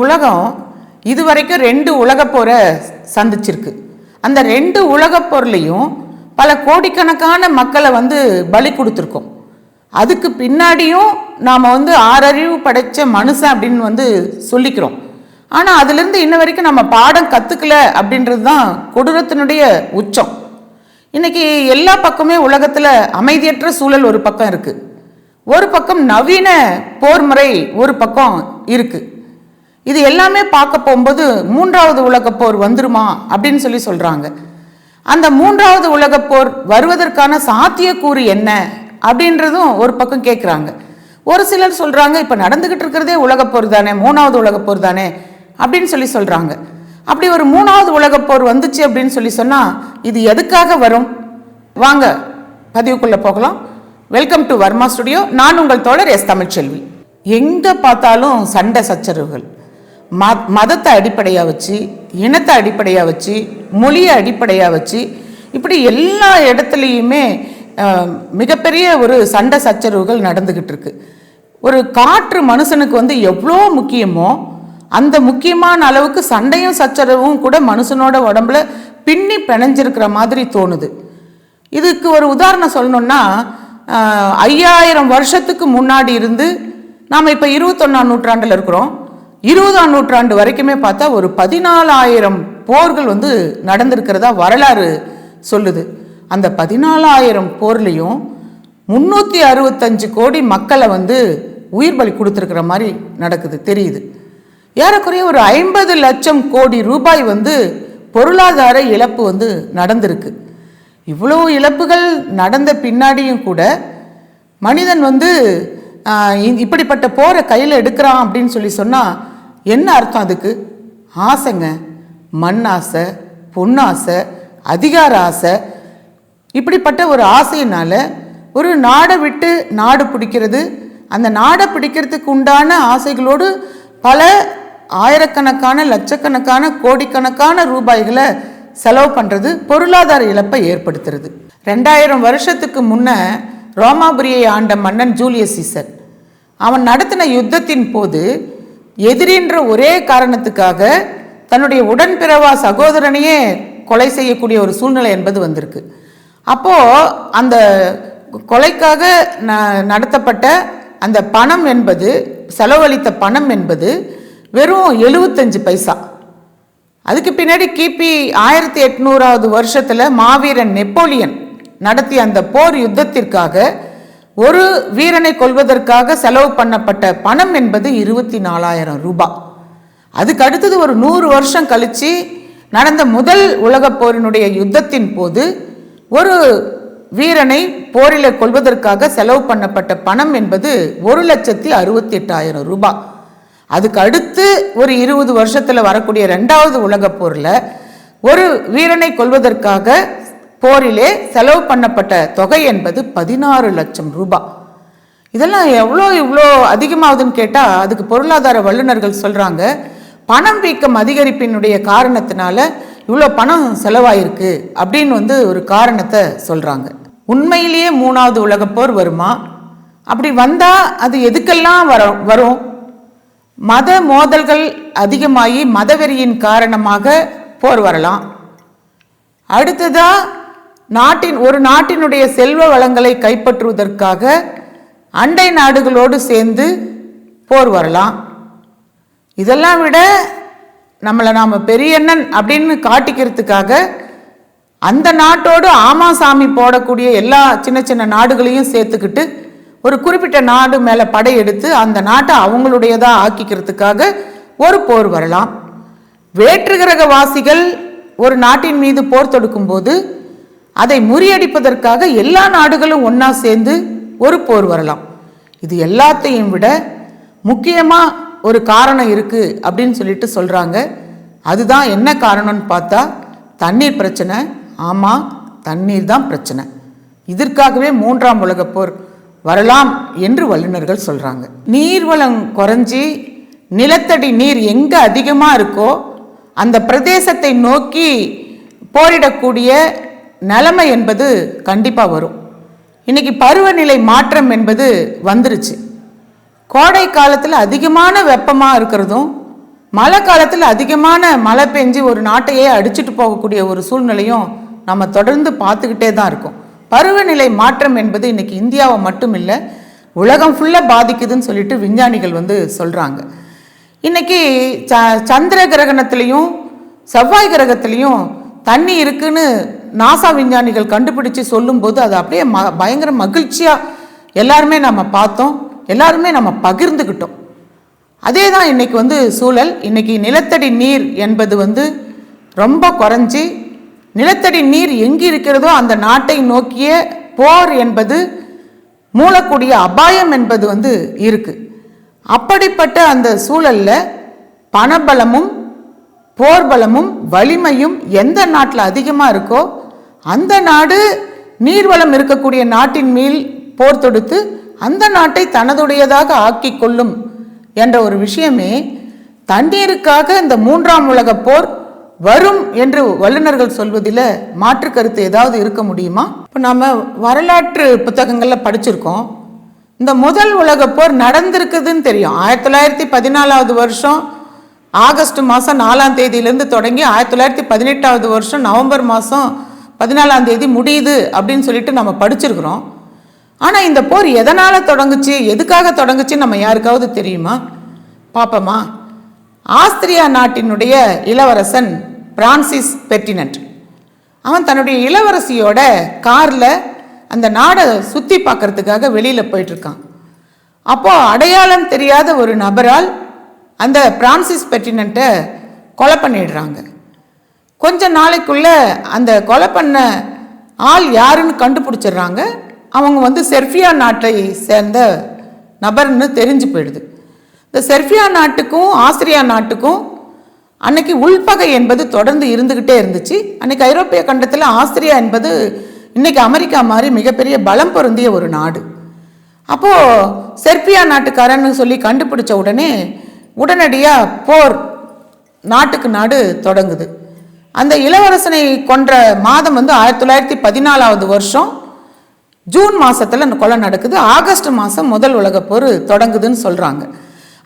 உலகம் இதுவரைக்கும் 2 உலகப் போரை சந்திச்சிருக்கு. அந்த 2 உலகப் போர்லையும் பல கோடிக்கணக்கான மக்களை பலி கொடுத்துருக்கோம். அதுக்கு பின்னாடியும் நாம் ஆறறிவு படைத்த மனுஷன் அப்படின்னு சொல்லிக்கிறோம். ஆனால் அதுலேருந்து இன்ன வரைக்கும் நம்ம பாடம் கற்றுக்கல அப்படின்றது தான் கொடூரத்தினுடைய உச்சம். இன்னைக்கு எல்லா பக்கமே உலகத்தில் அமைதியற்ற சூழல் ஒரு பக்கம் இருக்குது, ஒரு பக்கம் நவீன போர் முறை ஒரு பக்கம் இருக்குது. இது எல்லாமே பார்க்க போகும்போது 3வது உலகப் போர் வந்துருமா அப்படின்னு சொல்கிறாங்க. அந்த 3வது உலகப் போர் வருவதற்கான சாத்தியக்கூறு என்ன அப்படின்றதும் ஒரு பக்கம் கேட்குறாங்க. ஒரு சிலர் சொல்கிறாங்க இப்போ நடந்துக்கிட்டு இருக்கிறதே உலகப் போர் தானே, 3வது உலகப் போர் தானே அப்படின்னு சொல்கிறாங்க. அப்படி ஒரு 3வது உலகப் போர் வந்துச்சு அப்படின்னு சொன்னால் இது எதுக்காக வரும்? வாங்க பதிவுக்குள்ளே போகலாம். Welcome to Varma studio. நான் உங்கள் தோழர் எஸ் தமிழ்ச்செல்வி. எங்கே பார்த்தாலும் சண்டை சச்சரவுகள், மதத்தை அடிப்படையாக வச்சு, இனத்தை அடிப்படையாக வச்சு, மொழியை அடிப்படையாக வச்சு, இப்படி எல்லா இடத்துலையுமே மிகப்பெரிய ஒரு சண்டை சச்சரவுகள் நடந்துக்கிட்டு இருக்கு. ஒரு காற்று மனுஷனுக்கு எவ்வளோ முக்கியமோ அந்த முக்கியமான அளவுக்கு சண்டையும் சச்சரவும் கூட மனுஷனோட உடம்புல பின்னி பிணைஞ்சிருக்கிற மாதிரி தோணுது. இதுக்கு ஒரு உதாரணம் சொல்லணும்னா, 5000 வருஷத்துக்கு முன்னாடி இருந்து நாம் இப்போ 21ஆம் நூற்றாண்டில் இருக்கிறோம். 20ஆம் நூற்றாண்டு வரைக்குமே பார்த்தா ஒரு 14,000 போர்கள் நடந்திருக்கிறதா வரலாறு சொல்லுது. அந்த 14,000 போர்லையும் 365 கோடி மக்களை உயிர் பலி கொடுத்துருக்கிற மாதிரி நடக்குது தெரியுது. ஏறக்குறைய ஒரு 50 லட்சம் கோடி ரூபாய் பொருளாதார இழப்பு நடந்திருக்கு. இவ்வளோ இழப்புகள் நடந்த பின்னாடியும் கூட மனிதன் இப்படிப்பட்ட போரை கையில் எடுக்கிறான் அப்படின்னு சொன்னால் என்ன அர்த்தம்? அதுக்கு ஆசைங்க, மண் ஆசை, பொன்னாசை, அதிகார ஆசை. இப்படிப்பட்ட ஒரு ஆசையினால ஒரு நாடை விட்டு நாடு பிடிக்கிறது, அந்த நாடை பிடிக்கிறதுக்கு உண்டான ஆசைகளோடு பல ஆயிரக்கணக்கான லட்சக்கணக்கான கோடிக்கணக்கான ரூபாய்களை செலவு பண்ணுறது பொருளாதார இழப்பை ஏற்படுத்துறது. 2000 வருஷத்துக்கு முன்ன ரோமாபுரியை ஆண்ட மன்னன் ஜூலியஸ் சீசர் அவன் நடத்தின யுத்தத்தின் போது எதிரின்ற ஒரே காரணத்துக்காக தன்னுடைய உடன்பிறவா சகோதரனையே கொலை செய்யக்கூடிய ஒரு சூழ்நிலை என்பது வந்திருக்கு. அப்போது அந்த கொலைக்காக நடத்தப்பட்ட அந்த பணம் என்பது, செலவழித்த பணம் என்பது வெறும் 75 பைசா. அதுக்கு பின்னாடி கிபி 1800வது வருஷத்தில் மாவீரன் நெப்போலியன் நடத்திய அந்த போர் யுத்தத்திற்காக ஒரு வீரனை கொல்வதற்காக செலவு பண்ணப்பட்ட பணம் என்பது 24,000 ரூபாய். அதுக்கு அடுத்தது ஒரு 100 வருஷம் கழிச்சு நடந்த முதல் உலகப் போரினுடைய யுத்தத்தின் போது ஒரு வீரனை போரில் கொல்வதற்காக செலவு பண்ணப்பட்ட பணம் என்பது 1,68,000 ரூபாய். அதுக்கு அடுத்து ஒரு 20 வருஷத்தில் வரக்கூடிய 2வது உலகப் போரில் ஒரு வீரனை கொல்வதற்காக போரிலே செலவு பண்ணப்பட்ட தொகை என்பது 16 லட்சம் ரூபாய். இதெல்லாம் இவ்வளோ அதிகமாகுதுன்னு கேட்டால் அதுக்கு பொருளாதார வல்லுநர்கள் சொல்கிறாங்க, பணம் வீக்கம் அதிகரிப்பினுடைய காரணத்தினால இவ்வளோ பணம் செலவாயிருக்கு அப்படின்னு ஒரு காரணத்தை சொல்கிறாங்க. உண்மையிலேயே 3வது உலகப் போர் வருமா? அப்படி வந்தால் அது எதுக்கெல்லாம் வரும்? மத மோதல்கள் அதிகமாகி மதவெறியின் காரணமாக போர் வரலாம். அடுத்ததா ஒரு நாட்டினுடைய செல்வ வளங்களை கைப்பற்றுவதற்காக அண்டை நாடுகளோடு சேர்ந்து போர் வரலாம். இதெல்லாம் விட நாம் பெரியண்ணன் அப்படின்னு காட்டிக்கிறதுக்காக அந்த நாட்டோடு ஆமாசாமி போடக்கூடிய எல்லா சின்ன சின்ன நாடுகளையும் சேர்த்துக்கிட்டு ஒரு குறிப்பிட்ட நாடு மேலே படையெடுத்து அந்த நாட்டை அவங்களுடையதாக ஆக்கிக்கிறதுக்காக ஒரு போர் வரலாம். வேற்றுகிரகவாசிகள் ஒரு நாட்டின் மீது போர் தொடுக்கும் போது அதை முறியடிப்பதற்காக எல்லா நாடுகளும் ஒன்றா சேர்ந்து ஒரு போர் வரலாம். இது எல்லாத்தையும் விட முக்கியமாக ஒரு காரணம் இருக்குது அப்படின்னு சொல்கிறாங்க. அதுதான் என்ன காரணம்னு பார்த்தா தண்ணீர் பிரச்சனை. ஆமாம், தண்ணீர் தான் பிரச்சனை. இதற்காகவே 3ஆம் உலகப் போர் வரலாம் என்று வல்லுநர்கள் சொல்கிறாங்க. நீர்வளம் குறைஞ்சி நிலத்தடி நீர் எங்கே அதிகமாக இருக்கோ அந்த பிரதேசத்தை நோக்கி போரிடக்கூடிய நிலைமை என்பது கண்டிப்பாக வரும். இன்னைக்கு பருவநிலை மாற்றம் என்பது வந்துருச்சு. கோடை காலத்தில் அதிகமான வெப்பமாக இருக்கிறதும் மழை காலத்தில் அதிகமான மழை பெஞ்சு ஒரு நாட்டையே அடிச்சுட்டு போகக்கூடிய ஒரு சூழ்நிலையும் நம்ம தொடர்ந்து பார்த்துக்கிட்டே தான் இருக்கோம். பருவநிலை மாற்றம் என்பது இன்னைக்கு இந்தியாவை மட்டும் இல்லை, உலகம் ஃபுல்லாக பாதிக்குதுன்னு சொல்லிட்டு விஞ்ஞானிகள் சொல்கிறாங்க. இன்னைக்கு சந்திர கிரகணத்திலையும் செவ்வாய் கிரகத்திலையும் தண்ணி இருக்குன்னு நாசா விஞ்ஞானிகள் கண்டுபிடிச்சு சொல்லும்போது அது அப்படியே பயங்கர மகிழ்ச்சியாக எல்லாருமே நம்ம பார்த்தோம், எல்லாருமே நம்ம பகிர்ந்துக்கிட்டோம். அதே தான் இன்னைக்கு சூழல். இன்னைக்கு நிலத்தடி நீர் என்பது ரொம்ப குறைஞ்சி, நிலத்தடி நீர் எங்கே இருக்கிறதோ அந்த நாட்டை நோக்கிய போர் என்பது மூலக்கூடிய அபாயம் என்பது இருக்கு. அப்படிப்பட்ட அந்த சூழல்ல பணபலமும் போர்பலமும் வலிமையும் எந்த நாட்டில் அதிகமாக இருக்கோ அந்த நாடு நீர்வளம் இருக்கக்கூடிய நாட்டின் மேல் போர் தொடுத்து அந்த நாட்டை தனதுடையதாக ஆக்கி கொள்ளும் என்ற ஒரு விஷயமே தண்ணீருக்காக இந்த 3ஆம் உலக போர் வரும் என்று வல்லுநர்கள் சொல்வதில் மாற்று கருத்து ஏதாவது இருக்க முடியுமா? இப்போ நம்ம வரலாற்று புத்தகங்களில் படிச்சிருக்கோம், இந்த முதல் உலக போர் நடந்திருக்குதுன்னு தெரியும். 1914 வருஷம் ஆகஸ்ட் மாதம் 4ஆம் தேதியிலேருந்து தொடங்கி 1918 வருஷம் நவம்பர் மாதம் 14ஆம் தேதி முடியுது அப்படின்னு சொல்லிட்டு நம்ம படிச்சிருக்கிறோம். ஆனால் இந்த போர் எதனால் தொடங்குச்சு, எதுக்காக தொடங்குச்சு நம்ம யாருக்காவது தெரியுமா? பாப்போமா. ஆஸ்திரியா நாட்டினுடைய இளவரசன் பிரான்சிஸ் பெர்டினன்ட் அவன் தன்னுடைய இளவரசியோட காரில் அந்த நாடை சுற்றி பார்க்கறதுக்காக வெளியில் போயிட்டுருக்கான். அப்போது அடையாளம் தெரியாத ஒரு நபரால் அந்த பிரான்சிஸ் பெர்டினண்ட்டை கொலை பண்ணிடுறாங்க. கொஞ்ச நாளைக்குள்ள அந்த கொலை பண்ண ஆள் யாருன்னு கண்டுபிடிச்சிடுறாங்க. அவங்க செர்பியா நாட்டை சேர்ந்த நபர்னு தெரிஞ்சு போயிடுது. இந்த செர்பியா நாட்டுக்கும் ஆஸ்திரியா நாட்டுக்கும் அன்னைக்கு உள்பகை என்பது தொடர்ந்து இருந்துக்கிட்டே இருந்துச்சு. அன்னைக்கு ஐரோப்பிய கண்டத்தில் ஆஸ்திரியா என்பது இன்னைக்கு அமெரிக்கா மாதிரி மிகப்பெரிய பலம் பொருந்திய ஒரு நாடு. அப்போது செர்பியா நாட்டுக்காரன்னு சொல்லி கண்டுபிடிச்ச உடனடியாக போர் நாட்டுக்கு நாடு தொடங்குது. அந்த இளவரசனை கொன்ற மாதம் 1914 வருஷம் ஜூன் மாதத்தில் அந்த கொலை நடக்குது. ஆகஸ்ட் மாதம் முதல் உலக போர் தொடங்குதுன்னு சொல்கிறாங்க.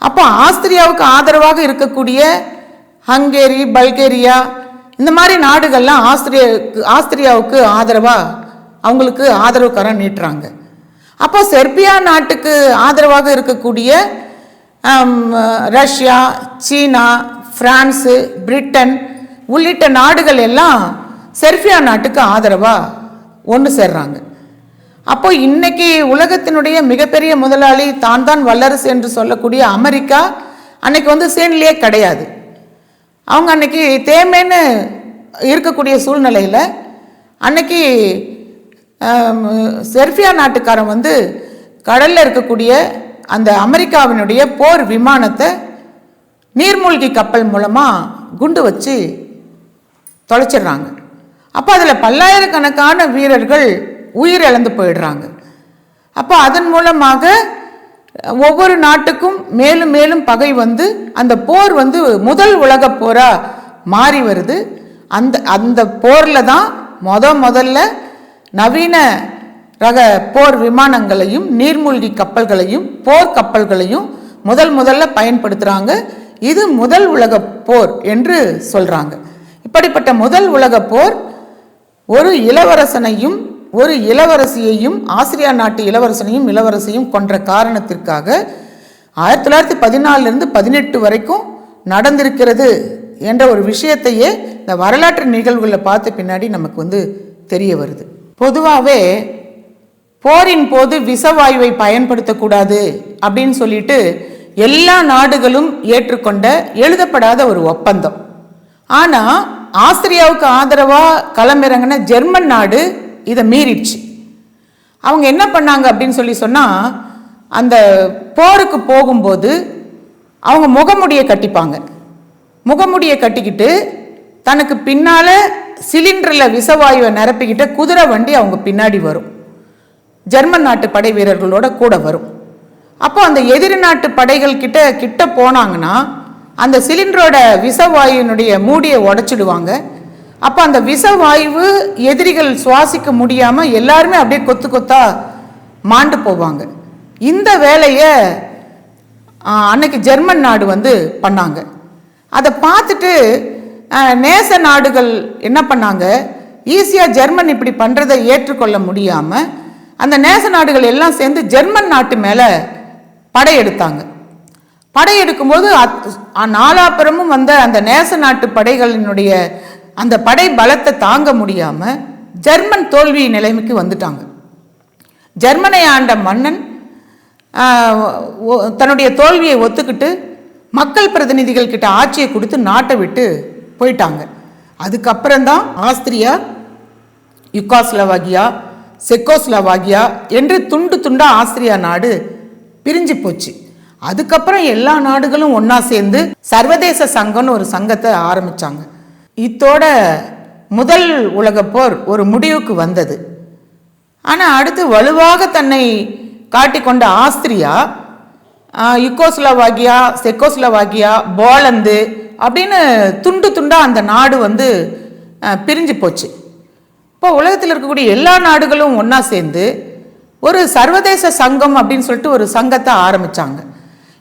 அப்போ ஆஸ்திரியாவுக்கு ஆதரவாக இருக்கக்கூடிய ஹங்கேரி, பல்கேரியா இந்த மாதிரி நாடுகள்லாம் ஆஸ்திரியாவுக்கு ஆதரவாக அவங்களுக்கு ஆதரவு கரம் நீட்டுறாங்க. அப்போ செர்பியா நாட்டுக்கு ஆதரவாக இருக்கக்கூடிய ரஷ்யா, சீனா, பிரான்ஸு, பிரிட்டன் உள்ளிட்ட நாடுகள் எல்லாம் செர்பியா நாட்டுக்கு ஆதரவாக ஒன்று சேர்றாங்க. அப்போ இன்னைக்கு உலகத்தினுடைய மிகப்பெரிய முதலாளி தான் வல்லரசு என்று சொல்லக்கூடிய அமெரிக்கா அன்னைக்கு சீன்லேயே கிடையாது. அவங்க அன்னைக்கு தேமேன்னு இருக்கக்கூடிய சூழ்நிலையில் அன்னைக்கு செர்பியா நாட்டுக்காரன் கடலில் இருக்கக்கூடிய அந்த அமெரிக்காவினுடைய போர் விமானத்தை நீர்மூழ்கி கப்பல் மூலமாக குண்டு வச்சு தொலைச்சிடுறாங்க. அப்போ அதில் பல்லாயிரக்கணக்கான வீரர்கள் உயிர் இழந்து போயிடுறாங்க. அப்போ அதன் மூலமாக ஒவ்வொரு நாட்டுக்கும் மேலும் மேலும் பகை அந்த போர் முதல் உலக போராக மாறி வருது. அந்த போரில் தான் முதல்ல நவீன ரக போர் விமானங்களையும் நீர்மூழ்கி கப்பல்களையும் போர் கப்பல்களையும் முதல்ல பயன்படுத்துகிறாங்க. இது முதல் உலக போர் என்று சொல்கிறாங்க. இப்படிப்பட்ட முதல் உலக போர் ஒரு இளவரசனையும் ஒரு இளவரசியையும் ஆஸ்திரியா நாட்டு இளவரசையும் கொன்ற காரணத்திற்காக 1914 18 வரைக்கும் நடந்திருக்கிறது என்ற ஒரு விஷயத்தையே இந்த வரலாற்று நிகழ்வுகளை பார்த்த பின்னாடி நமக்கு தெரிய வருது. பொதுவாகவே போரின் போது விஷவாயுவை பயன்படுத்தக்கூடாது அப்படின்னு சொல்லிட்டு எல்லா நாடுகளும் ஏற்றுக்கொண்ட எழுதப்படாத ஒரு ஒப்பந்தம். ஆனால் ஆஸ்திரியாவுக்கு ஆதரவாக களமிறங்கின ஜெர்மன் நாடு இதை மீறிடுச்சு. அவங்க என்ன பண்ணாங்க அப்படின்னு சொன்னால் அந்த போருக்கு போகும்போது அவங்க முகமுடியை கட்டிப்பாங்க. முகமுடியை கட்டிக்கிட்டு தனக்கு பின்னால் சிலிண்டரில் விஷவாயுவை நிரப்பிக்கிட்ட குதிரை வண்டி அவங்க பின்னாடி வரும். ஜெர்மன் நாட்டு படை வீரர்களோட கூட வரும். அப்போ அந்த எதிரி நாட்டு படைகள் கிட்ட போனாங்கன்னா அந்த சிலிண்டரோட விஷவாயுனுடைய மூடியை உடைச்சிடுவாங்க. அப்போ அந்த விஷவாயு எதிரிகள் சுவாசிக்க முடியாமல் எல்லாருமே அப்படியே கொத்து கொத்தா மாண்டு போவாங்க. இந்த வேலையை அன்னைக்கு ஜெர்மன் நாடு பண்ணாங்க. அதை பார்த்துட்டு நேச நாடுகள் என்ன பண்ணாங்க, ஈஸியாக ஜெர்மன் இப்படி பண்ணுறதை ஏற்றுக்கொள்ள முடியாமல் அந்த நேச நாடுகள் எல்லாம் சேர்ந்து ஜெர்மன் நாட்டு மேலே படையெடுத்தாங்க. படையெடுக்கும்போது நாலாப்புறமும் வந்த அந்த நேச நாட்டு படைகளினுடைய அந்த படை பலத்தை தாங்க முடியாமல் ஜெர்மன் தோல்வி நிலைமைக்கு வந்துட்டாங்க. ஜெர்மனை ஆண்ட மன்னன் தன்னுடைய தோல்வியை ஒத்துக்கிட்டு மக்கள் பிரதிநிதிகள் கிட்ட ஆட்சியை கொடுத்து நாட்டை விட்டு போயிட்டாங்க. அதுக்கப்புறம்தான் ஆஸ்திரியா, யுகோஸ்லோவாகியா, செக்கோஸ்லோவாகியா என்று துண்டு துண்டா ஆஸ்திரியா நாடு பிரிஞ்சு போச்சு. அதுக்கப்புறம் எல்லா நாடுகளும் ஒன்னா சேர்ந்து சர்வதேச சங்கம்னு ஒரு சங்கத்தை ஆரம்பிச்சாங்க. இத்தோட முதல் உலகப் போர் ஒரு முடிவுக்கு வந்தது. ஆனால் அடுத்து வலுவாக தன்னை காட்டிக்கொண்ட ஆஸ்திரியா, யுகோஸ்லோவாகியா, செக்கோஸ்லோவாகியா, போலந்து அப்படின்னு துண்டு துண்டா அந்த நாடு பிரிஞ்சு போச்சு. இப்போ உலகத்தில் இருக்கக்கூடிய எல்லா நாடுகளும் ஒன்றா சேர்ந்து ஒரு சர்வதேச சங்கம் அப்படின்னு சொல்லிட்டு ஒரு சங்கத்தை ஆரம்பித்தாங்க.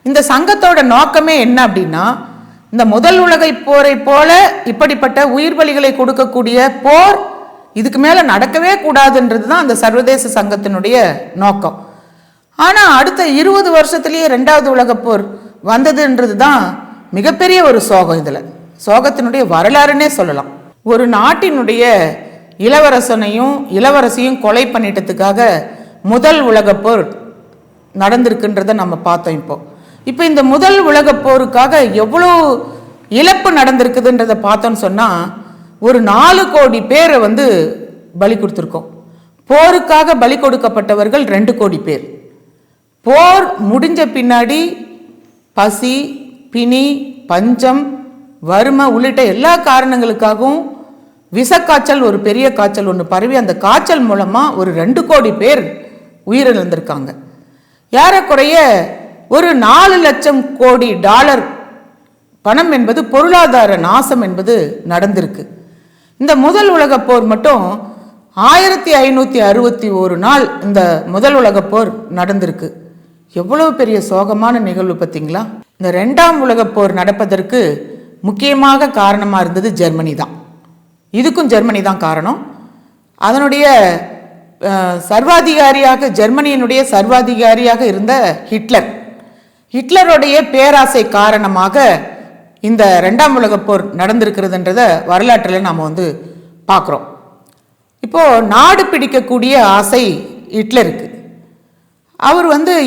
இந்த சங்கத்தோட நோக்கமே என்ன அப்படின்னா, இந்த முதல் உலகை போரை போல இப்படிப்பட்ட உயிர் பலிகளை கொடுக்கக்கூடிய போர் இதுக்கு மேலே நடக்கவே கூடாதுன்றது தான் அந்த சர்வதேச சங்கத்தினுடைய நோக்கம். ஆனால் அடுத்த 20 வருஷத்துலேயே 2வது உலகப் போர் வந்ததுன்றது தான் மிகப்பெரிய ஒரு சோகம். இதில் சோகத்தினுடைய வரலாறுன்னே சொல்லலாம். ஒரு நாட்டினுடைய இளவரசனையும் இளவரசியும் கொலை பண்ணிட்டதுக்காக முதல் உலகப் போர் நடந்திருக்குன்றதை நம்ம பார்த்தோம். இப்போ இந்த முதல் உலகப் போருக்காக எவ்வளோ இழப்பு நடந்திருக்குதுன்றதை பார்த்தோன்னு சொன்னால் ஒரு 4 கோடி பேரை பலி கொடுத்துருக்கோம். போருக்காக பலி கொடுக்கப்பட்டவர்கள் 2 கோடி பேர். போர் முடிஞ்ச பின்னாடி பசி, பிணி, பஞ்சம், வறுமை உள்ளிட்ட எல்லா காரணங்களுக்காகவும் விஷக்காய்ச்சல், ஒரு பெரிய காய்ச்சல் ஒன்று பரவி அந்த காய்ச்சல் மூலமாக ஒரு 2 கோடி பேர் உயிரிழந்திருக்காங்க. ஏறக்குறைய ஒரு 4 லட்சம் கோடி டாலர் பணம் என்பது பொருளாதார நாசம் என்பது நடந்திருக்கு. இந்த முதல் உலகப் போர் மட்டும் 1561 நாள் இந்த முதல் உலகப் போர் நடந்திருக்கு. எவ்வளவு பெரிய சோகமான நிகழ்வு பார்த்தீங்களா? இந்த 2ஆம் உலகப் போர் நடப்பதற்கு முக்கியமாக காரணமாக இருந்தது ஜெர்மனி தான். இதுக்கும் ஜெர்மனி தான் காரணம். அதனுடைய சர்வாதிகாரியாக, ஜெர்மனியினுடைய சர்வாதிகாரியாக இருந்த ஹிட்லருடைய பேராசை காரணமாக இந்த 2ஆம் உலகப் போர் நடந்திருக்கிறதுன்றத வரலாற்றில் நாம் பார்க்குறோம். இப்போ நாடு பிடிக்கக்கூடிய ஆசை ஹிட்லருக்கு. அவர்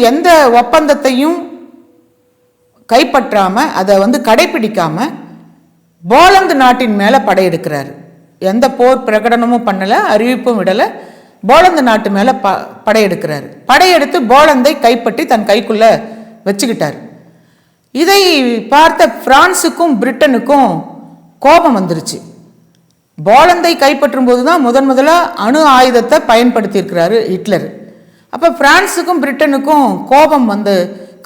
எந்த ஒப்பந்தத்தையும் கைப்பற்றாமல், அதை கடைப்பிடிக்காம போலந்து நாட்டின் மேலே படையெடுக்கிறாரு. எந்த போர் பிரகடனமும் பண்ணலை, அறிவிப்பும் விடலை. போலந்து நாட்டு மேலே படையெடுக்கிறாரு. படையெடுத்து போலந்தை கைப்பற்றி தன் கைக்குள்ள வச்சுக்கிட்டார். இதை பார்த்த பிரான்ஸுக்கும் பிரிட்டனுக்கும் கோபம் வந்துருச்சு. போலந்தை கைப்பற்றும் போது தான் முதலாக அணு ஆயுதத்தை பயன்படுத்தியிருக்கிறாரு ஹிட்லர். அப்போ பிரான்ஸுக்கும் பிரிட்டனுக்கும் கோபம் வந்த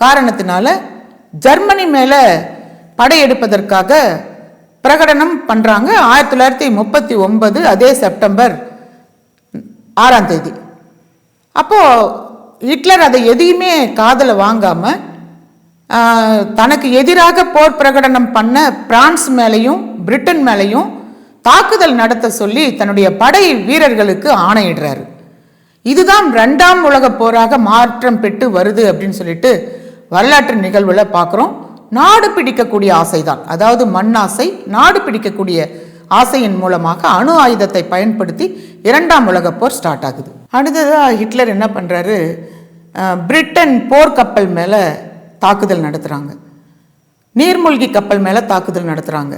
காரணத்தினால ஜெர்மனி மேலே படையெடுப்பதற்காக பிரகடனம் பண்ணுறாங்க. 1939 அதே செப்டம்பர் 6ஆம் தேதி. அப்போது ஹிட்லர் அதை எதையுமே காதில் வாங்காமல் தனக்கு எதிராக போர் பிரகடனம் பண்ண பிரான்ஸ் மேலேயும் பிரிட்டன் மேலேயும் தாக்குதல் நடத்த சொல்லி தன்னுடைய படை வீரர்களுக்கு ஆணையிடுறாரு. இதுதான் 2ஆம் உலகப் போராக மாற்றம் பெற்று வருது அப்படின்னு சொல்லிட்டு வரலாற்று நிகழ்வுல பார்க்குறோம். நாடு பிடிக்கக்கூடிய ஆசைதான், அதாவது மண்ணாசை, நாடு பிடிக்கக்கூடிய ஆசையின் மூலமாக அணு ஆயுதத்தை பயன்படுத்தி 2ஆம் உலகப் போர் ஸ்டார்ட் ஆகுது. அடுத்ததாக ஹிட்லர் என்ன பண்ணுறாரு, பிரிட்டன் போர்க்கப்பல் மேலே தாக்குதல் நடத்துகிறாங்க. நீர்மூழ்கி கப்பல் மேலே தாக்குதல் நடத்துகிறாங்க.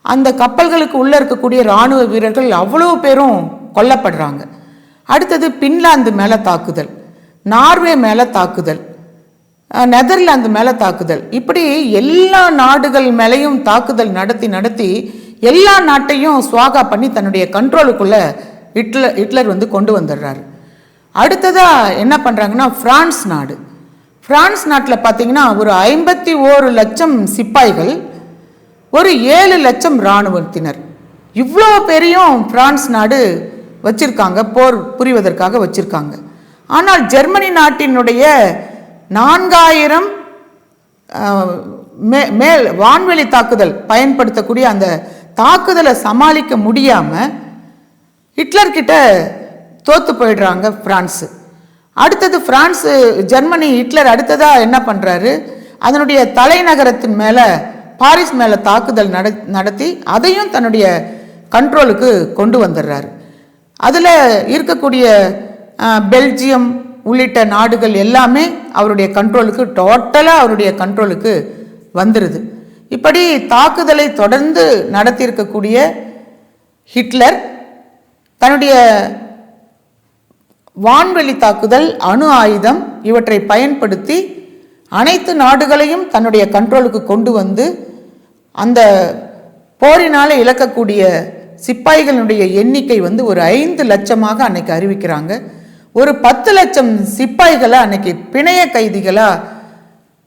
அந்த கப்பல்களுக்கு உள்ளே இருக்கக்கூடிய இராணுவ வீரர்கள் அவ்வளோ பேரும் கொல்லப்படுறாங்க. அடுத்தது பின்லாந்து மேலே தாக்குதல், நார்வே மேலே தாக்குதல், நெதர்லாந்து மேலே தாக்குதல். இப்படி எல்லா நாடுகள் மேலேயும் தாக்குதல் நடத்தி எல்லா நாட்டையும் சுவாகா பண்ணி தன்னுடைய கண்ட்ரோலுக்குள்ள ஹிட்லர் கொண்டு வந்துடுறாரு. அடுத்ததாக என்ன பண்ணுறாங்கன்னா பிரான்ஸ் நாட்டில் பார்த்தீங்கன்னா ஒரு 51 லட்சம் சிப்பாய்கள், ஒரு 7 லட்சம் இராணுவத்தினர், இவ்வளோ பெரியும் பிரான்ஸ் நாடு வச்சிருக்காங்க, போர் புரிவதற்காக வச்சிருக்காங்க. ஆனால் ஜெர்மனி நாட்டினுடைய 4000 மேல் வான்வெளி தாக்குதல் பயன்படுத்தக்கூடிய அந்த தாக்குதலை சமாளிக்க முடியாமல் ஹிட்லர்கிட்ட தோற்று போயிடுறாங்க பிரான்ஸு. அடுத்தது பிரான்ஸு ஜெர்மனி ஹிட்லர் அடுத்ததாக என்ன பண்ணுறாரு, அதனுடைய தலைநகரத்தின் மேலே பாரிஸ் மேலே தாக்குதல் நடத்தி அதையும் தன்னுடைய கண்ட்ரோலுக்கு கொண்டு வந்துடுறாரு. அதில் இருக்கக்கூடிய பெல்ஜியம் உள்ளிட்ட நாடுகள் எல்லாமே அவருடைய கண்ட்ரோலுக்கு டோட்டலாக அவருடைய கண்ட்ரோலுக்கு வந்துடுது. இப்படி தாக்குதலை தொடர்ந்து நடத்தியிருக்கக்கூடிய ஹிட்லர் தன்னுடைய வான்வெளி தாக்குதல், அணு ஆயுதம் இவற்றை பயன்படுத்தி அனைத்து நாடுகளையும் தன்னுடைய கண்ட்ரோலுக்கு கொண்டு வந்து அந்த போரினால் இழக்கக்கூடிய சிப்பாய்களுடைய எண்ணிக்கை வந்து ஒரு 5 லட்சமாக அன்னைக்கு அறிவிக்கிறாங்க. ஒரு 10 லட்சம் சிப்பாய்களை அன்னைக்கு பிணைய கைதிகளாக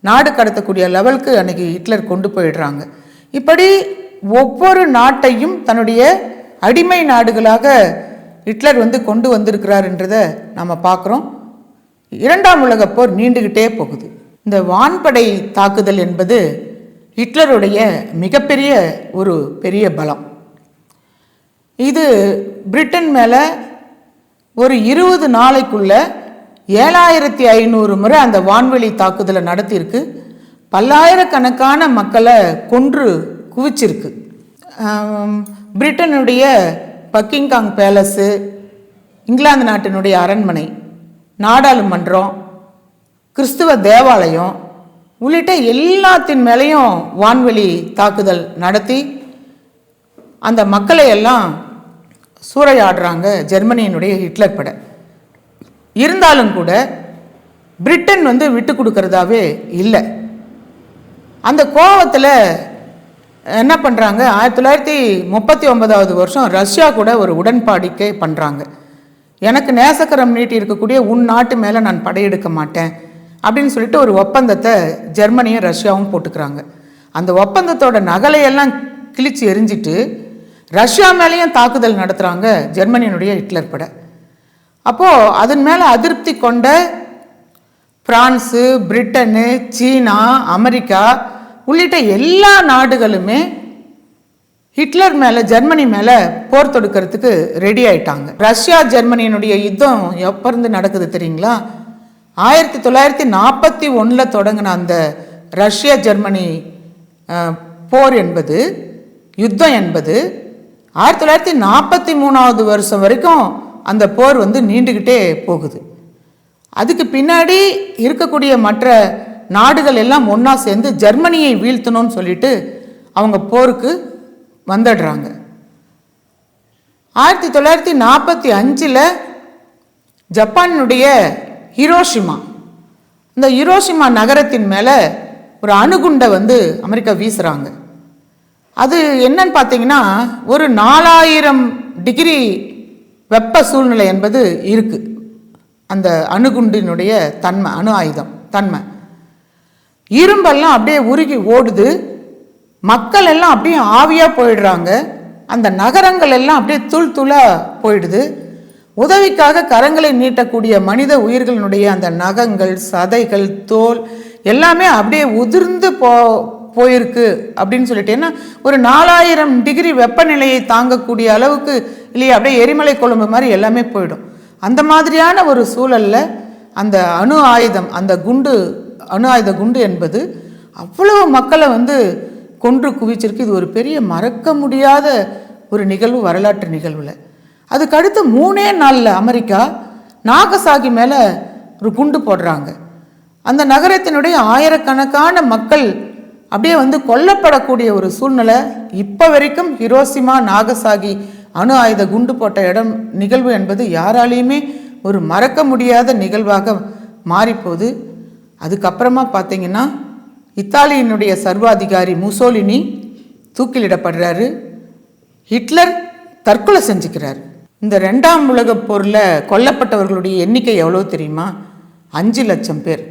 நாடு கடத்தக்கூடிய லெவலுக்கு அன்னைக்கு ஹிட்லர் கொண்டு போயிடுறாங்க. இப்படி ஒவ்வொரு நாட்டையும் தன்னுடைய அடிமை நாடுகளாக ஹிட்லர் வந்து கொண்டு வந்திருக்கிறாருன்றதை நம்ம பார்க்குறோம். 2ஆம் உலகப் போர் நீண்டுகிட்டே போகுது. இந்த வான்படை தாக்குதல் என்பது ஹிட்லருடைய மிகப்பெரிய ஒரு பெரிய பலம். இது பிரிட்டன் மேலே ஒரு 20 நாளைக்குள்ள 7500 முறை அந்த வான்வெளி தாக்குதலை நடத்தியிருக்கு. பல்லாயிரக்கணக்கான மக்களை கொன்று குவிச்சிருக்கு. பிரிட்டனுடைய பக்கிங்காங் பேலஸு, இங்கிலாந்து நாட்டினுடைய அரண்மனை, நாடாளுமன்றம், கிறிஸ்துவ தேவாலயம் உள்ளிட்ட எல்லாத்தின் மேலேயும் வான்வெளி தாக்குதல் நடத்தி அந்த மக்களை எல்லாம் சூறையாடுறாங்க ஜெர்மனியினுடைய ஹிட்லர் படை. இருந்தாலும் கூட பிரிட்டன் வந்து விட்டு கொடுக்கறதாவே இல்லை. அந்த கோபத்தில் என்ன பண்ணுறாங்க, 1939 வருஷம் ரஷ்யா கூட ஒரு உடன்பாடிக்கை பண்ணுறாங்க. எனக்கு நேசக்கரம் நீட்டி இருக்கக்கூடிய உன் நாட்டு மேலே நான் படையெடுக்க மாட்டேன் அப்படின்னு சொல்லிட்டு ஒரு ஒப்பந்தத்தை ஜெர்மனியும் ரஷ்யாவும் போட்டுக்கிறாங்க. அந்த ஒப்பந்தத்தோட நகலையெல்லாம் கிழிச்சு எரிஞ்சிட்டு ரஷ்யா மேலேயும் தாக்குதல் நடத்துகிறாங்க ஜெர்மனியினுடைய ஹிட்லர் படை. அப்போது அதன் மேலே அதிருப்தி கொண்ட பிரான்ஸு, பிரிட்டனு, சீனா, அமெரிக்கா உள்ளிட்ட எல்லா நாடுகளுமே ஹிட்லர் மேலே, ஜெர்மனி மேலே போர் தொடுக்கிறதுக்கு ரெடி ஆயிட்டாங்க. ரஷ்யா ஜெர்மனியினுடைய யுத்தம் எப்போ இருந்து நடக்குது தெரியுங்களா? 1941 தொடங்கின அந்த ரஷ்யா ஜெர்மனி போர் என்பது, யுத்தம் என்பது 1943 வருஷம் வரைக்கும் அந்த போர் வந்து நீண்டுக்கிட்டே போகுது. அதுக்கு பின்னாடி இருக்கக்கூடிய மற்ற நாடுகள் எல்லாம் ஒன்றா சேர்ந்து ஜெர்மனியை வீழ்த்தணும்னு சொல்லிட்டு அவங்க போருக்கு வந்துடுறாங்க. 1945 ஜப்பானுடைய ஹிரோஷிமா, இந்த ஹிரோஷிமா நகரத்தின் மேலே ஒரு அணுகுண்டை வந்து அமெரிக்கா வீசுகிறாங்க. அது என்னன்னு பார்த்தீங்கன்னா, ஒரு 4000 டிகிரி வெப்ப சூழ்நிலை என்பது இருக்குது அந்த அணுகுண்டினுடைய தன்மை, அணு ஆயுதம் தன்மை. இரும்பெல்லாம் அப்படியே உருகி ஓடுது, மக்கள் எல்லாம் அப்படியே ஆவியாக போயிடுறாங்க, அந்த நகரங்கள் எல்லாம் அப்படியே தூள் தூளாக போயிடுது. உதவிக்காக கரங்களை நீட்டக்கூடிய மனித உயிர்களினுடைய அந்த நகங்கள், சதைகள், தோல் எல்லாமே அப்படியே உதிர்ந்து போயிருக்கு அப்படின்னு சொல்லிட்டு. ஏன்னா ஒரு 4000 டிகிரி வெப்பநிலையை தாங்கக்கூடிய அளவுக்கு இல்லையா, அப்படியே எரிமலை கொழும்பு மாதிரி எல்லாமே போயிடும். அந்த மாதிரியான ஒரு சூழலில் அந்த அணு ஆயுதம், அந்த குண்டு, அணு ஆயுத குண்டு என்பது அவ்வளவு மக்களை வந்து கொன்று குவிச்சிருக்கு. இது ஒரு பெரிய மறக்க முடியாத ஒரு நிகழ்வு, வரலாற்று நிகழ்வில். அதுக்கு அடுத்து 3 நாளில் அமெரிக்கா நாகசாகி மேலே ஒரு குண்டு போடுறாங்க. அந்த நகரத்தினுடைய ஆயிரக்கணக்கான மக்கள் அப்படியே வந்து கொல்லப்படக்கூடிய ஒரு சூழ்நிலை இப்போ வரைக்கும். ஹிரோஷிமா, நாகசாகி அணு ஆயுத குண்டு போட்ட இடம் நிகழ்வு என்பது யாராலையுமே ஒரு மறக்க முடியாத நிகழ்வாக மாறிப்போகுது. அதுக்கப்புறமா பார்த்தீங்கன்னா இத்தாலியினுடைய சர்வாதிகாரி முசோலினி தூக்கிலிடப்படுறாரு, ஹிட்லர் தற்கொலை செஞ்சுக்கிறார். இந்த 2ஆம் உலகப் போரில் கொல்லப்பட்டவர்களுடைய எண்ணிக்கை எவ்வளோ தெரியுமா? 5 லட்சம் பேர்.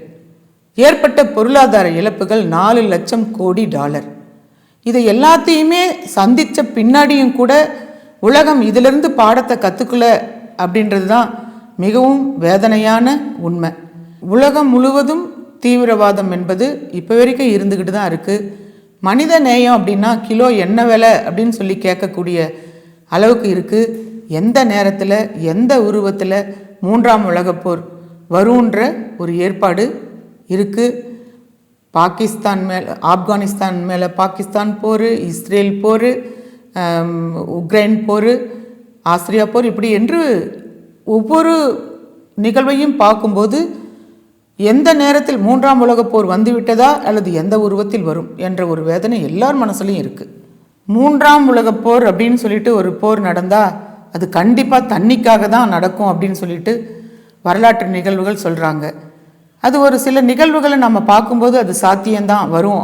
ஏற்பட்ட பொருளாதார இழப்புகள் $4 லட்சம் கோடி. இதை எல்லாத்தையுமே சந்தித்த பின்னாடியும் கூட உலகம் இதிலிருந்து பாடத்தை கற்றுக்கல அப்படின்றது தான் மிகவும் வேதனையான உண்மை. உலகம் முழுவதும் தீவிரவாதம் என்பது இப்போ வரைக்கும் இருந்துக்கிட்டு தான் இருக்குது. மனித நேயம் அப்படின்னா கிலோ என்ன விலை அப்படின்னு சொல்லி கேட்கக்கூடிய அளவுக்கு இருக்குது. எந்த நேரத்தில் எந்த உருவத்தில் 3ஆம் உலகப்போர் வருன்ற ஒரு ஏற்பாடு இருக்குது. பாகிஸ்தான் மேலே ஆப்கானிஸ்தான் மேலே பாகிஸ்தான் போர், இஸ்ரேல் போர், உக்ரைன் போர், ஆஸ்திரியா போர், இப்படி என்று ஒவ்வொரு நிகழ்வையும் பார்க்கும்போது எந்த நேரத்தில் 3ஆம் உலகப் போர் வந்துவிட்டதா அல்லது எந்த உருவத்தில் வரும் என்ற ஒரு வேதனை எல்லார் மனசுலையும் இருக்குது. 3ஆம் உலகப் போர் அப்படின்னு சொல்லிட்டு ஒரு போர் நடந்தால் அது கண்டிப்பாக தண்ணிக்காக தான் நடக்கும் அப்படின்னு சொல்லிட்டு வரலாற்று நிகழ்வுகள் சொல்கிறாங்க. அது ஒரு சில நிகழ்வுகளை நம்ம பார்க்கும்போது அது சாத்தியம்தான் வரும்,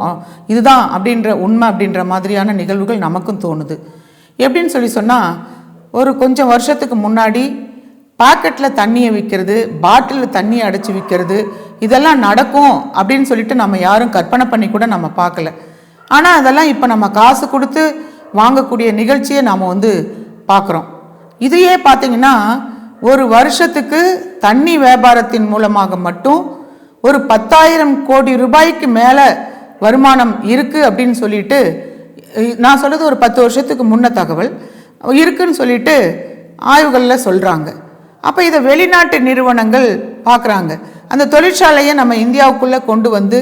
இதுதான் அப்படின்ற உண்மை அப்படின்ற மாதிரியான நிகழ்வுகள் நமக்கும் தோணுது. எப்படின்னு சொல்லி சொன்னால், ஒரு கொஞ்சம் வருஷத்துக்கு முன்னாடி பாக்கெட்டில் தண்ணியை விற்கிறது, பாட்டிலில் தண்ணியை அடைச்சி விற்கிறது, இதெல்லாம் நடக்கும் அப்படின்னு சொல்லிட்டு நம்ம யாரும் கற்பனை பண்ணி கூட நம்ம பார்க்கல. ஆனால் அதெல்லாம் இப்போ நம்ம காசு கொடுத்து வாங்கக்கூடிய நிகழ்ச்சியை நாம் பார்க்குறோம். இதையே பார்த்திங்கன்னா ஒரு வருஷத்துக்கு தண்ணி வியாபாரத்தின் மூலமாக மட்டும் ஒரு 10,000 கோடி ரூபாய்க்கு மேலே வருமானம் இருக்குது அப்படின்னு சொல்லிட்டு, நான் சொல்கிறது ஒரு 10 வருஷத்துக்கு முன்ன தகவல் இருக்குன்னு சொல்லிட்டு ஆய்வுகளில் சொல்கிறாங்க. அப்போ இதை வெளிநாட்டு நிறுவனங்கள் பார்க்குறாங்க. அந்த தொழிற்சாலையை நம்ம இந்தியாவுக்குள்ளே கொண்டு வந்து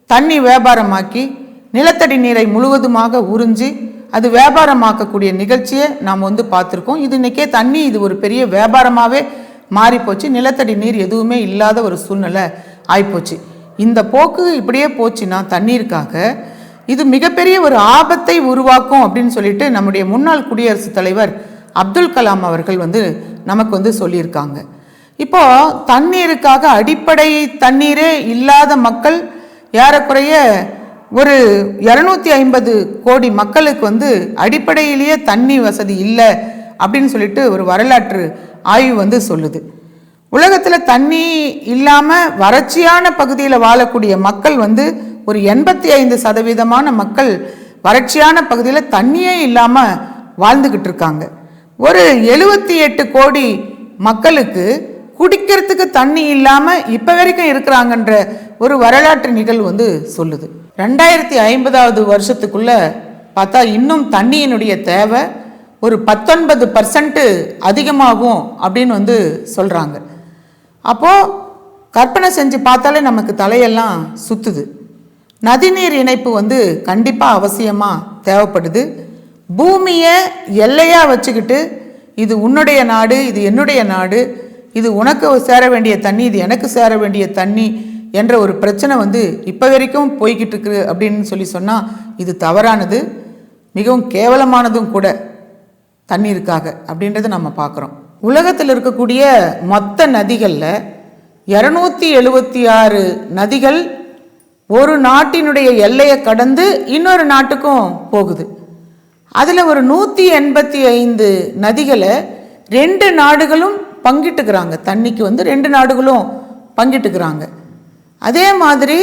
தண்ணி வியாபாரமாக்கி நிலத்தடி நீரை முழுவதுமாக உறிஞ்சி அது வியாபாரமாக்கக்கூடிய நிகழ்ச்சியை நாம் பார்த்துருக்கோம். இது இன்றைக்கே தண்ணி இது ஒரு பெரிய வியாபாரமாகவே மாறிப்போச்சு. நிலத்தடி நீர் எதுவுமே இல்லாத ஒரு சூழ்நிலை ஆயிப்போச்சு. இந்த போக்கு இப்படியே போச்சுன்னா தண்ணீருக்காக இது மிகப்பெரிய ஒரு ஆபத்தை உருவாக்கும் அப்படின்னு சொல்லிட்டு நம்முடைய முன்னாள் குடியரசுத் தலைவர் அப்துல் கலாம் அவர்கள் நமக்கு சொல்லியிருக்காங்க. இப்போ தண்ணீருக்காக அடிப்படை தண்ணீரே இல்லாத மக்கள் ஏறக்குறைய ஒரு 250 கோடி மக்களுக்கு அடிப்படையிலேயே தண்ணி வசதி இல்லை அப்படின்னு சொல்லிட்டு ஒரு வரலாற்று ஆய்வு சொல்லுது. உலகத்தில் தண்ணி இல்லாமல் வறட்சியான பகுதியில் வாழக்கூடிய மக்கள் ஒரு 85% மக்கள் வறட்சியான பகுதியில் தண்ணியே இல்லாமல் வாழ்ந்துக்கிட்டு இருக்காங்க. ஒரு 78 கோடி மக்களுக்கு குடிக்கிறதுக்கு தண்ணி இல்லாமல் இப்போ வரைக்கும் இருக்கிறாங்கன்ற ஒரு வரலாற்று நிகழ்வு சொல்லுது. 2050 வருஷத்துக்குள்ள பார்த்தா இன்னும் தண்ணியினுடைய தேவை ஒரு 19% அதிகமாகும் அப்படின்னு சொல்கிறாங்க. அப்போது கற்பனை செஞ்சு பார்த்தாலே நமக்கு தலையெல்லாம் சுற்றுது. நதிநீர் இணைப்பு கண்டிப்பாக அவசியமாக தேவைப்படுது. பூமியை எல்லையாக வச்சுக்கிட்டு இது உன்னுடைய நாடு, இது என்னுடைய நாடு, இது உனக்கு சேர வேண்டிய தண்ணி, இது எனக்கு சேர வேண்டிய தண்ணி என்ற ஒரு பிரச்சனை இப்போ வரைக்கும் போய்கிட்டு இருக்கு அப்படின்னு சொன்னால் இது தவறானது, மிகவும் கேவலமானதும் கூட தண்ணீருக்காக அப்படின்றத நம்ம பார்க்குறோம். உலகத்தில் இருக்கக்கூடிய மொத்த நதிகளில் 276 நதிகள் ஒரு நாட்டினுடைய எல்லையை கடந்து இன்னொரு நாட்டுக்கும் போகுது. அதில் ஒரு 185 நதிகளை 2 நாடுகளும் பங்கிட்டுக்கிறாங்க. தண்ணிக்கு 2 நாடுகளும் பங்கிட்டுக்கிறாங்க. அதே மாதிரி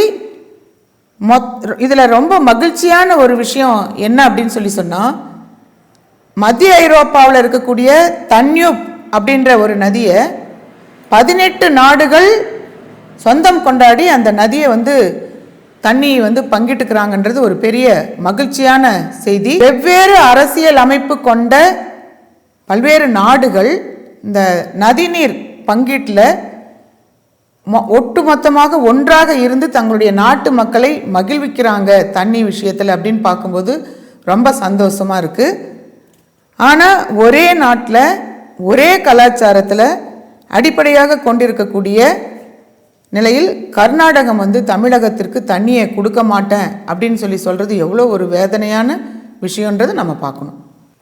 இதில் ரொம்ப மகிழ்ச்சியான ஒரு விஷயம் என்ன அப்படின்னு சொன்னால், மத்திய ஐரோப்பாவில் இருக்கக்கூடிய தன்யூப் அப்படின்ற ஒரு நதியை 18 நாடுகள் சொந்தம் கொண்டாடி அந்த நதியை தண்ணி பங்கிட்டுக்கிறாங்கன்றது ஒரு பெரிய மகிழ்ச்சியான செய்தி. வெவ்வேறு அரசியல் அமைப்பு கொண்ட பல்வேறு நாடுகள் இந்த நதிநீர் பங்கீட்டில் ஒட்டுமொத்தமாக ஒன்றாக இருந்து தங்களுடைய நாட்டு மக்களை மகிழ்விக்கிறாங்க தண்ணி விஷயத்தில் அப்படின்னு பார்க்கும்போது ரொம்ப சந்தோஷமாக இருக்குது. ஆனால் ஒரே நாட்டில் ஒரே கலாச்சாரத்தில் அடிப்படையாக கொண்டிருக்கக்கூடிய நிலையில் கர்நாடகம் தமிழகத்திற்கு தண்ணியை கொடுக்க மாட்டேன் அப்படின்னு சொல்கிறது எவ்வளோ ஒரு வேதனையான விஷயன்றது நம்ம பார்க்கணும்.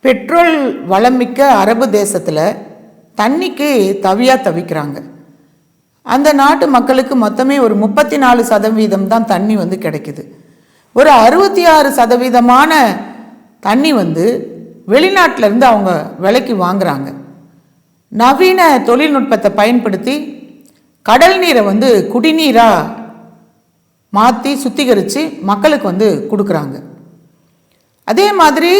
பெட்ரோல் வளமிக்க அரபு தேசத்தில் தண்ணிக்கு தவிக்கிறாங்க. அந்த நாட்டு மக்களுக்கு மொத்தமே ஒரு 34% தான் தண்ணி கிடைக்குது. ஒரு 66% தண்ணி வெளிநாட்டிலேருந்து அவங்க விலைக்கு வாங்குறாங்க. நவீன தொழில்நுட்பத்தை பயன்படுத்தி கடல் நீரை குடிநீராக மாற்றி சுத்திகரித்து மக்களுக்கு கொடுக்குறாங்க. அதே மாதிரி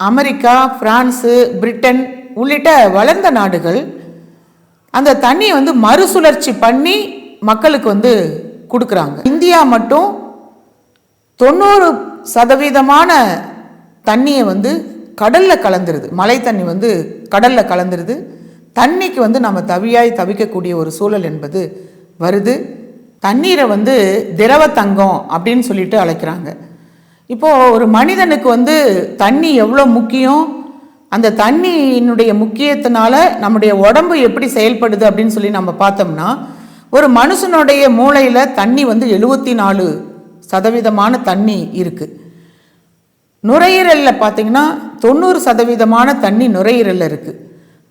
அமெரிக்கா, பிரான்ஸு, பிரிட்டன் உள்ளிட்ட வளர்ந்த நாடுகள் அந்த தண்ணியை மறுசுழற்சி பண்ணி மக்களுக்கு கொடுக்குறாங்க. இந்தியா மட்டும் 90% தண்ணியை வந்து கடலில் கலந்துருது. மழை தண்ணி வந்து கடலில் கலந்துருது. தண்ணிக்கு வந்து நம்ம தவிக்கக்கூடிய ஒரு சூழல் என்பது வருது. தண்ணீரை வந்து திரவ தங்கம் அப்படின்னு சொல்லிட்டு அழைக்கிறாங்க. இப்போது ஒரு மனிதனுக்கு வந்து தண்ணி எவ்வளோ முக்கியம், அந்த தண்ணியினுடைய முக்கியத்தினால நம்முடைய உடம்பு எப்படி செயல்படுது அப்படின்னு சொல்லி நம்ம பார்த்தோம்னா, ஒரு மனுஷனுடைய மூளையில் தண்ணி வந்து 74% தண்ணி இருக்குது. நுரையீரலில் பார்த்திங்கன்னா 90% தண்ணி நுரையீரலில் இருக்குது.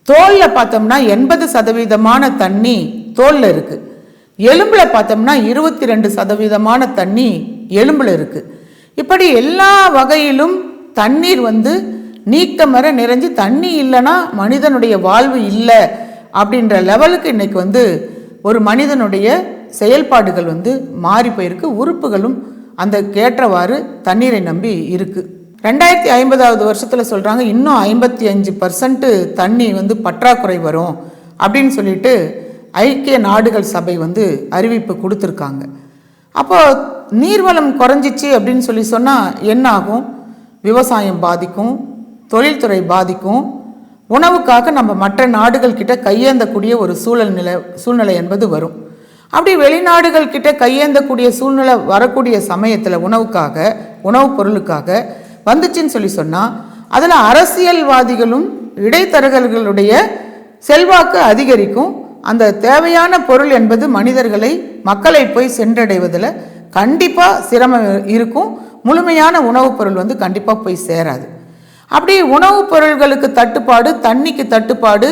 தோலில் பார்த்தோம்னா 80% தண்ணி தோலில் இருக்குது. எலும்பில் பார்த்தோம்னா 22% தண்ணி எலும்பில் இருக்குது. இப்படி எல்லா வகையிலும் தண்ணீர் வந்து நீக்கமர நிறைஞ்சு தண்ணி இல்லைன்னா மனிதனுடைய வாழ்வு இல்லை அப்படின்ற லெவலுக்கு இன்றைக்கி வந்து ஒரு மனிதனுடைய செயல்பாடுகள் வந்து மாறி போயிருக்கு. உறுப்புகளும் அந்த கேற்றவாறு தண்ணீரை நம்பி இருக்குது. 2050 வருஷத்தில் சொல்கிறாங்க இன்னும் 55% தண்ணி வந்து பற்றாக்குறை வரும் அப்படின்னு சொல்லிட்டு ஐக்கிய நாடுகள் சபை வந்து அறிவிப்பு கொடுத்துருக்காங்க. அப்போது நீர்வளம் குறைஞ்சிச்சு அப்படின்னு சொல்லி சொன்னால் என்ன ஆகும்? விவசாயம் பாதிக்கும், தொழில்துறை பாதிக்கும், உணவுக்காக நம்ம மற்ற நாடுகள் கிட்ட கையேந்தக்கூடிய ஒரு சூழ்நிலை என்பது வரும். அப்படி வெளிநாடுகள் கிட்ட கையேந்தக்கூடிய சூழ்நிலை வரக்கூடிய சமயத்தில் உணவுப் பொருளுக்காக வந்துச்சுன்னு சொல்லி சொன்னால் அதில் அரசியல்வாதிகளும் இடைத்தரகர்களுடைய செல்வாக்கு அதிகரிக்கும். அந்த தேவையான பொருள் என்பது மக்களை போய் சென்றடைவதில் கண்டிப்பாக சிரமம் இருக்கும். முழுமையான உணவுப் பொருள் வந்து கண்டிப்பாக போய் சேராது. அப்படி உணவுப் பொருள்களுக்கு தட்டுப்பாடு, தண்ணிக்கு தட்டுப்பாடு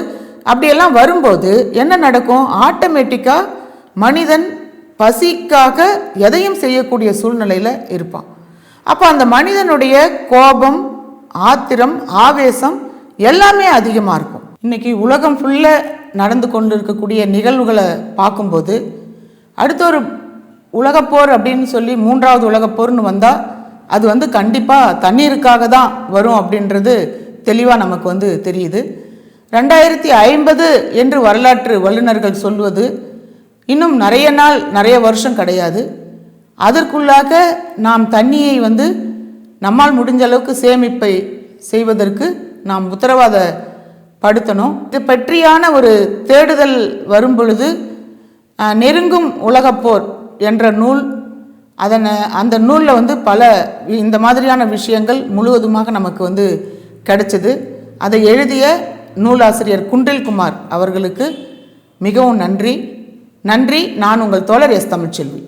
அப்படியெல்லாம் வரும்போது என்ன நடக்கும்? ஆட்டோமேட்டிக்காக மனிதன் பசிக்காக எதையும் செய்யக்கூடிய சூழ்நிலையில் இருப்பான். அப்போ அந்த மனிதனுடைய கோபம், ஆத்திரம், ஆவேசம் எல்லாமே அதிகமாக இருக்கும். இன்றைக்கி உலகம் ஃபுல்லாக நடந்து கொண்டு இருக்கக்கூடிய நிகழ்வுகளை பார்க்கும்போது அடுத்த ஒரு உலகப்போர் அப்படின்னு சொல்லி 3வது உலகப்போர்னு வந்தால் அது வந்து கண்டிப்பாக தண்ணீருக்காக தான் வரும் அப்படின்றது தெளிவாக நமக்கு வந்து தெரியுது. 2050 என்று வரலாற்று வல்லுநர்கள் சொல்வது இன்னும் நிறைய வருஷம் கிடையாது. அதற்குள்ளாக நாம் தண்ணியை வந்து நம்மால் முடிஞ்ச அளவுக்கு சேமிப்பை செய்வதற்கு நாம் உத்தரவாதப்படுத்தணும். இது பற்றியான ஒரு தேடுதல் வரும் பொழுது நெருங்கும் உலகப்போர் என்ற நூல், அந்த நூலில் வந்து பல இந்த மாதிரியான விஷயங்கள் முழுவதுமாக நமக்கு வந்து கிடைச்சது. அதை எழுதிய நூலாசிரியர் குண்டில்குமார் அவர்களுக்கு மிகவும் நன்றி. நான் உங்கள் தோழர் எஸ். தமிழ்ச்செல்வி.